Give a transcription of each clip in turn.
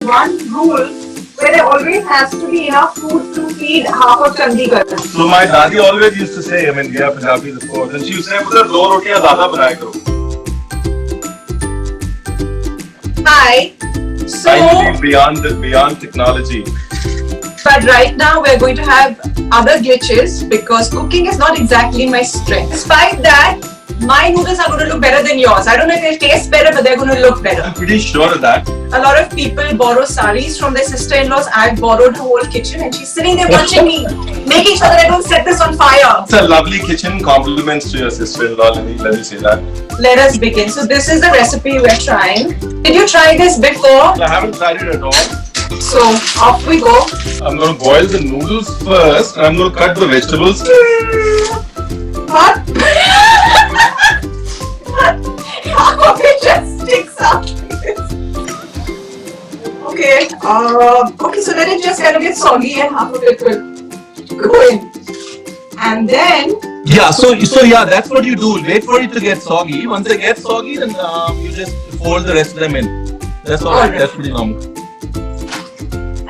one rule where there always has to be enough food to feed half of Chandigarh. So my dadi always used to say, I mean, we are Punjabis of course, and she used to say, "Puther, 2 rotiyan zyada banaya karo." Hi. So, beyond technology. but right now we're going to have other glitches because cooking is not exactly my strength. Despite that, my noodles are going to look better than yours. I don't know if they'll taste better, but they're going to look better. I'm pretty sure of that. A lot of people borrow saris from their sister-in-laws. I've borrowed her whole kitchen and she's sitting there watching me, making sure that I don't set this on fire. It's a lovely kitchen. Compliments to your sister-in-law. Let me say that. Let us begin. So this is the recipe we're trying. Did you try this before? I haven't tried it at all. So off we go. I'm going to boil the noodles first and I'm going to cut the vegetables. What? How it just sticks out like this. Okay. Okay, so let it just kind of get soggy and half of it will go in. And then Yeah, so yeah, that's what you do. Wait for it to get soggy. Once they get soggy, then you just fold the rest of them in. That's all. Alright. That's pretty normal.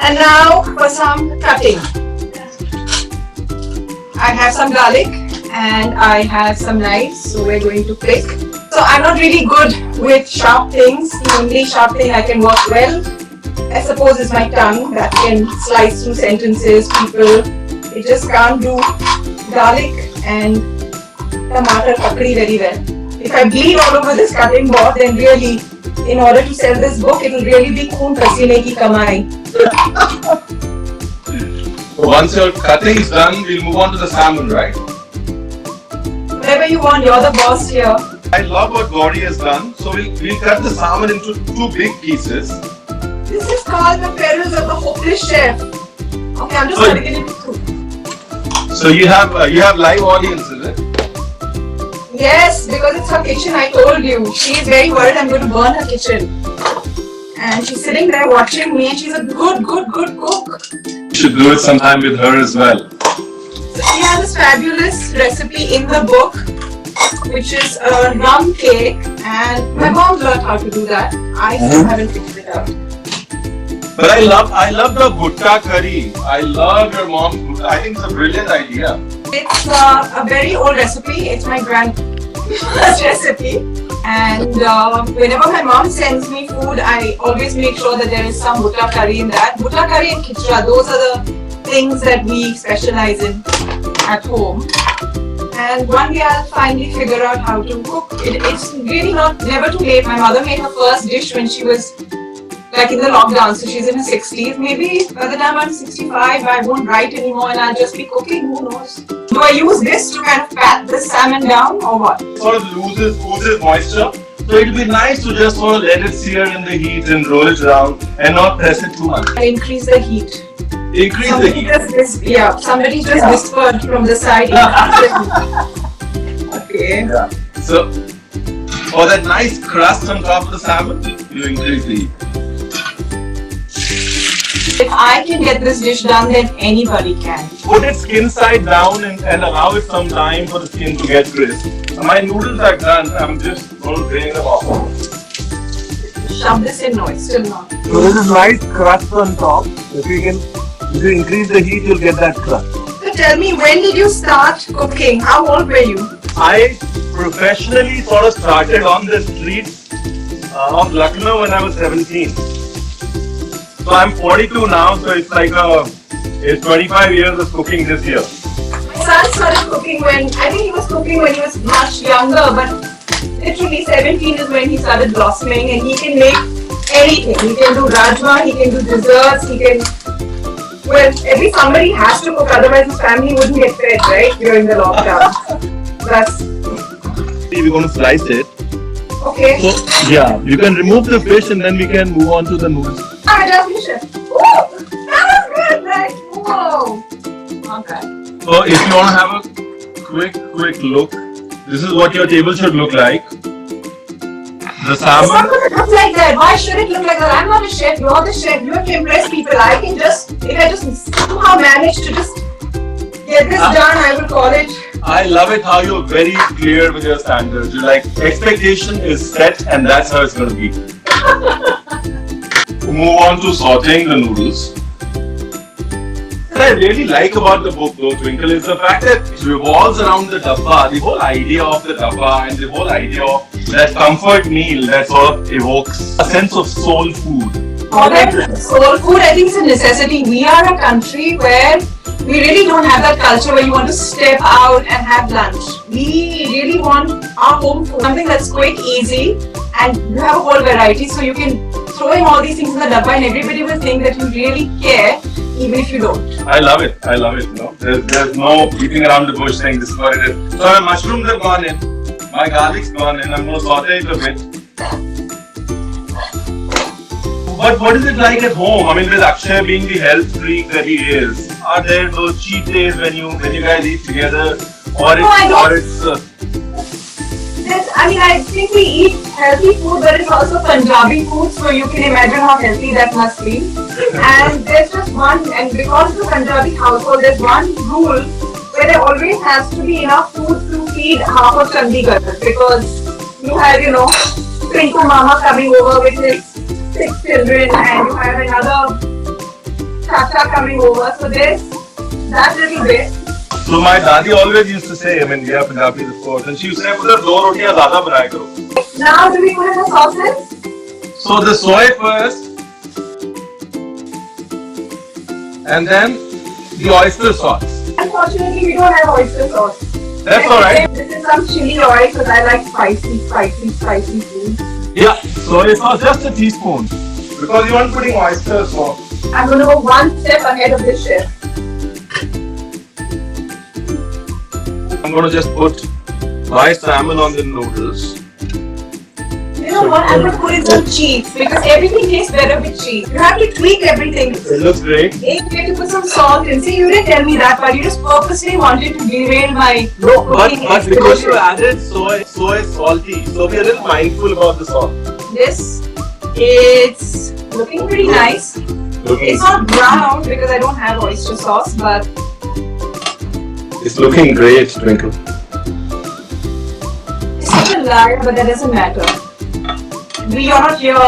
And now for some cutting. I have some garlic and I have some knives, so we're going to pick. So I'm not really good with sharp things. The only sharp thing I can work well, I suppose, is my tongue that can slice through sentences, people. It just can't do garlic and tomato pakdi very well. If I bleed all over this cutting board, then really, in order to sell this book, it will really be khoon pasine ki kamai. Once your cutting is done, we'll move on to the salmon, right? Whatever you want, you're the boss here. I love what Gauri has done. So we'll cut the salmon into 2 big pieces. This is called the perils of the hopeless chef. Okay, I'm just cutting it into 2. So you have live audience, is it? Yes, because it's her kitchen, I told you. She's very worried I'm going to burn her kitchen. And she's sitting there watching me and she's a good cook. You should do it sometime with her as well. So she has this fabulous recipe in the book, which is a rum cake, and my mom learned how to do that. I still haven't figured it out. But I love the gutta curry. I love your mom's gutta. I think it's a brilliant idea. It's a very old recipe. It's my grandma's recipe. And whenever my mom sends me food, I always make sure that there is some butta curry in that. Butta curry and khichda, those are the things that we specialize in at home. And one day I'll finally figure out how to cook. It's really never too late. My mother made her first dish when she was like in the lockdown, so she's in her 60s. Maybe by the time I'm 65, I won't write anymore and I'll just be cooking. Who knows? Do I use this to kind of pat the salmon down or what? Sort of oozes moisture. So it'll be nice to just sort of let it sear in the heat and roll it around and not press it too much. I increase the heat. Increase the heat. Somebody just whispered from the side. Okay. Yeah. So for that nice crust on top of the salmon, you increase the heat. If I can get this dish done, then anybody can. Put it skin side down and allow it some time for the skin to get crisp. My noodles are done. I'm just going to drain them off. Shove this in. No, it's still not. So this is nice crust on top. If you increase the heat, you'll get that crust. So tell me, when did you start cooking? How old were you? I professionally sort of started on the streets of Lucknow when I was 17. So I'm 42 now, so it's like it's 25 years of cooking this year. My son started cooking when he was much younger, but literally 17 is when he started blossoming, and he can make anything. He can do rajma, he can do desserts, he can. Well, somebody has to cook, otherwise his family wouldn't get fed, right, during the lockdown. That's. We're going to slice it. Okay. So, yeah, you can remove the fish and then we can move on to the noodles. I just finished it. Ooh, that was good, right? Whoa. Okay. So if you want to have a quick look, this is what your table should look like. The It's not salmon. going to look like that. Why should it look like that? I'm not a chef. You're the chef. You have to impress people. If I just somehow manage to just get this done, I will call it. I love it how you're very clear with your standards. You're like, expectation is set and that's how it's going to be. move on to sauteing the noodles. What I really like about the book though, Twinkle, is the fact that it revolves around the dabba, the whole idea of the dabba and the whole idea of that comfort meal that sort of evokes a sense of soul food. Soul food, I think, is a necessity. We are a country where we really don't have that culture where you want to step out and have lunch. We really want our home food, something that's quite easy, and you have a whole variety, so you can throw in all these things in the dabba and everybody will think that you really care, even if you don't. I love it. I love it. You know, there's no beating around the bush saying this is what it is. So my mushrooms have gone in, my garlic's gone in. I'm going to saute it a bit. But what is it like at home? I mean, with Akshay being the health freak that he is, are there those cheat days when you guys eat together, or I think we eat healthy food, but it's also Punjabi food, so you can imagine how healthy that must be. And there's just one, and because it's a Punjabi household, there's one rule where there always has to be enough food to feed half of Chandigarh, because you have, Pinku Mama coming over with his 6 children, and you have another Chacha coming over, so there's that little bit. So my dadi always used to say, I mean, we are Punjabi of course, and she used to say, "Put 2 rotiyan zyada banaya karo." Now do we put in the sauces? So the soy first, and then the oyster sauce. Unfortunately, we don't have oyster sauce. That's alright. This is some chili oil because I like spicy food. Yeah, soy sauce, just a teaspoon. Because you aren't putting oyster sauce. I'm going to go one step ahead of this chef. I'm going to just put my salmon on the noodles. You know what? I'm going to put in some cheese because everything tastes better with cheese. You have to tweak everything. It looks great. You have to put some salt in. See, you didn't tell me that, but you just purposely wanted to derail my But because you added soy is salty, so be a little mindful about the salt. This is looking pretty nice. It's not brown because I don't have oyster sauce, but It's looking great, Twinkle. it's such a lie, but that doesn't matter. You're not here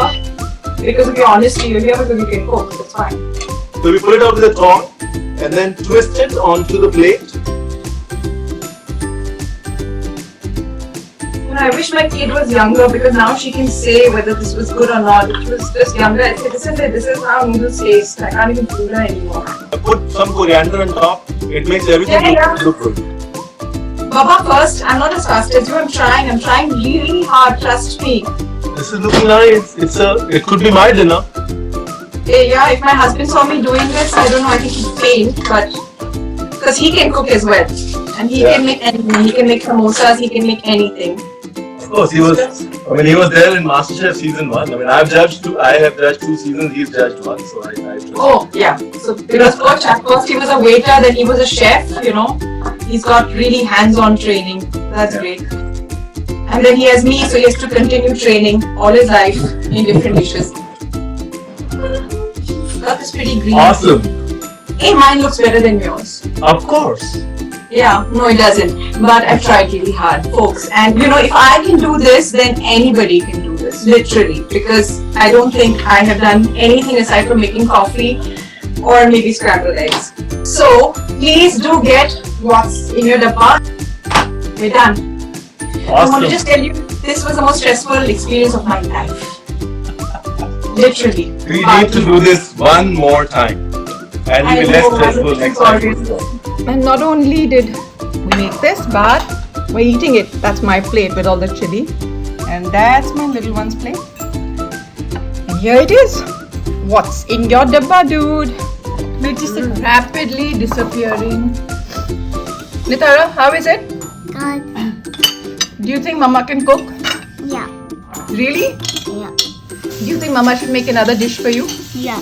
because of your honesty, you're here because you can cook, that's fine. So we put it out with a tong and then twist it onto the plate. I wish my kid was younger because now she can say whether this was good or not. If she was just younger, I'd say, this is how noodles taste. I can't even do that anymore. Put some coriander on top. It makes everything look good. Baba, first, I'm not as fast as you. I'm trying really hard, trust me. This is looking nice. It could be my dinner. Yeah, if my husband saw me doing this, I don't know, I think he'd faint, but because he can cook as well. And he can make anything. He can make samosas, he can make anything. Of course, he was there in MasterChef season 1. I mean, I have judged 2 seasons, he's judged 1, so I trust. Oh, yeah. So, because first he was a waiter, then he was a chef, He's got really hands-on training. That's great. And then he has me, so he has to continue training all his life in different dishes. Got this pretty green. Awesome. Hey, mine looks better than yours. Of course. Yeah, no it doesn't. But I've tried really hard, folks. And if I can do this, then anybody can do this, literally. Because I don't think I have done anything aside from making coffee or maybe scrambled eggs. So, please do get what's in your dabba. We're done. Awesome. I want to just tell you, this was the most stressful experience of my life. Literally. We need to do this one more time. And it will be less stressful next time. And not only did we make this, but we're eating it. That's my plate with all the chili. And that's my little one's plate. And here it is. What's in your dabba, dude? Which is rapidly disappearing. Nitara, how is it? Good. Do you think Mama can cook? Yeah. Really? Yeah. Do you think Mama should make another dish for you? Yeah.